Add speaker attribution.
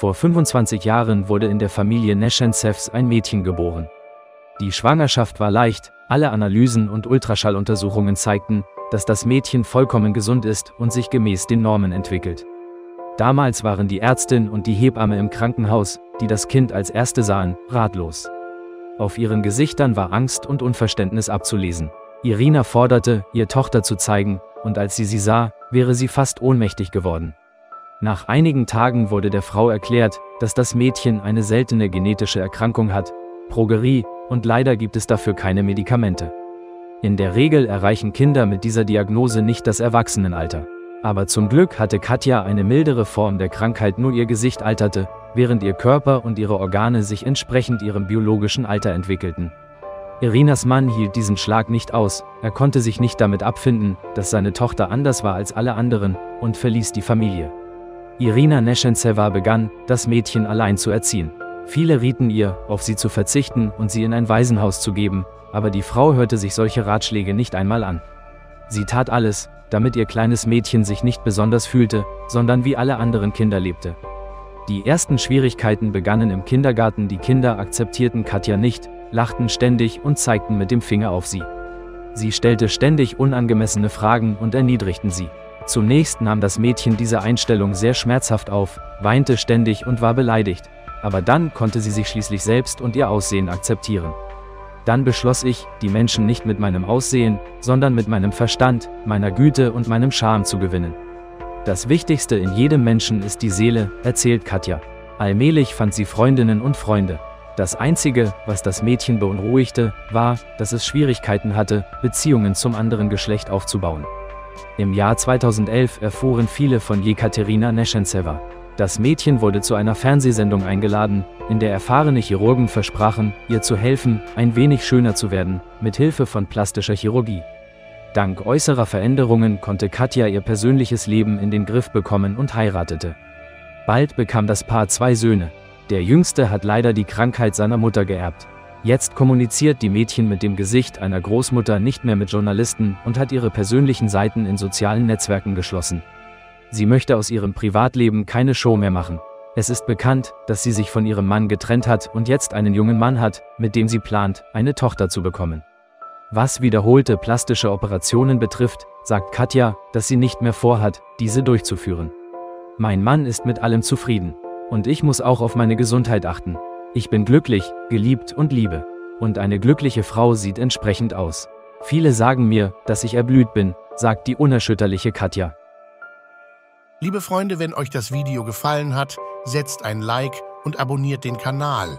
Speaker 1: Vor 25 Jahren wurde in der Familie Neschentsevs ein Mädchen geboren. Die Schwangerschaft war leicht, alle Analysen und Ultraschalluntersuchungen zeigten, dass das Mädchen vollkommen gesund ist und sich gemäß den Normen entwickelt. Damals waren die Ärztin und die Hebamme im Krankenhaus, die das Kind als erste sahen, ratlos. Auf ihren Gesichtern war Angst und Unverständnis abzulesen. Irina forderte, ihr Tochter zu zeigen, und als sie sah, wäre sie fast ohnmächtig geworden. Nach einigen Tagen wurde der Frau erklärt, dass das Mädchen eine seltene genetische Erkrankung hat, Progerie, und leider gibt es dafür keine Medikamente. In der Regel erreichen Kinder mit dieser Diagnose nicht das Erwachsenenalter. Aber zum Glück hatte Katja eine mildere Form der Krankheit, nur ihr Gesicht alterte, während ihr Körper und ihre Organe sich entsprechend ihrem biologischen Alter entwickelten. Irinas Mann hielt diesen Schlag nicht aus, er konnte sich nicht damit abfinden, dass seine Tochter anders war als alle anderen, und verließ die Familie. Irina Neschentseva begann, das Mädchen allein zu erziehen. Viele rieten ihr, auf sie zu verzichten und sie in ein Waisenhaus zu geben, aber die Frau hörte sich solche Ratschläge nicht einmal an. Sie tat alles, damit ihr kleines Mädchen sich nicht besonders fühlte, sondern wie alle anderen Kinder lebte. Die ersten Schwierigkeiten begannen im Kindergarten, die Kinder akzeptierten Katja nicht, lachten ständig und zeigten mit dem Finger auf sie. Sie stellte ständig unangemessene Fragen und erniedrigten sie. Zunächst nahm das Mädchen diese Einstellung sehr schmerzhaft auf, weinte ständig und war beleidigt, aber dann konnte sie sich schließlich selbst und ihr Aussehen akzeptieren. Dann beschloss ich, die Menschen nicht mit meinem Aussehen, sondern mit meinem Verstand, meiner Güte und meinem Charme zu gewinnen. Das Wichtigste in jedem Menschen ist die Seele, erzählt Katja. Allmählich fand sie Freundinnen und Freunde. Das Einzige, was das Mädchen beunruhigte, war, dass es Schwierigkeiten hatte, Beziehungen zum anderen Geschlecht aufzubauen. Im Jahr 2011 erfuhren viele von Jekaterina Neschentseva. Das Mädchen wurde zu einer Fernsehsendung eingeladen, in der erfahrene Chirurgen versprachen, ihr zu helfen, ein wenig schöner zu werden, mit Hilfe von plastischer Chirurgie. Dank äußerer Veränderungen konnte Katja ihr persönliches Leben in den Griff bekommen und heiratete. Bald bekam das Paar 2 Söhne. Der jüngste hat leider die Krankheit seiner Mutter geerbt. Jetzt kommuniziert die Mädchen mit dem Gesicht einer Großmutter nicht mehr mit Journalisten und hat ihre persönlichen Seiten in sozialen Netzwerken geschlossen. Sie möchte aus ihrem Privatleben keine Show mehr machen. Es ist bekannt, dass sie sich von ihrem Mann getrennt hat und jetzt einen jungen Mann hat, mit dem sie plant, eine Tochter zu bekommen. Was wiederholte plastische Operationen betrifft, sagt Katja, dass sie nicht mehr vorhat, diese durchzuführen. Mein Mann ist mit allem zufrieden. Und ich muss auch auf meine Gesundheit achten. Ich bin glücklich, geliebt und liebe. Und eine glückliche Frau sieht entsprechend aus. Viele sagen mir, dass ich erblüht bin, sagt die unerschütterliche Katja.
Speaker 2: Liebe Freunde, wenn euch das Video gefallen hat, setzt ein Like und abonniert den Kanal.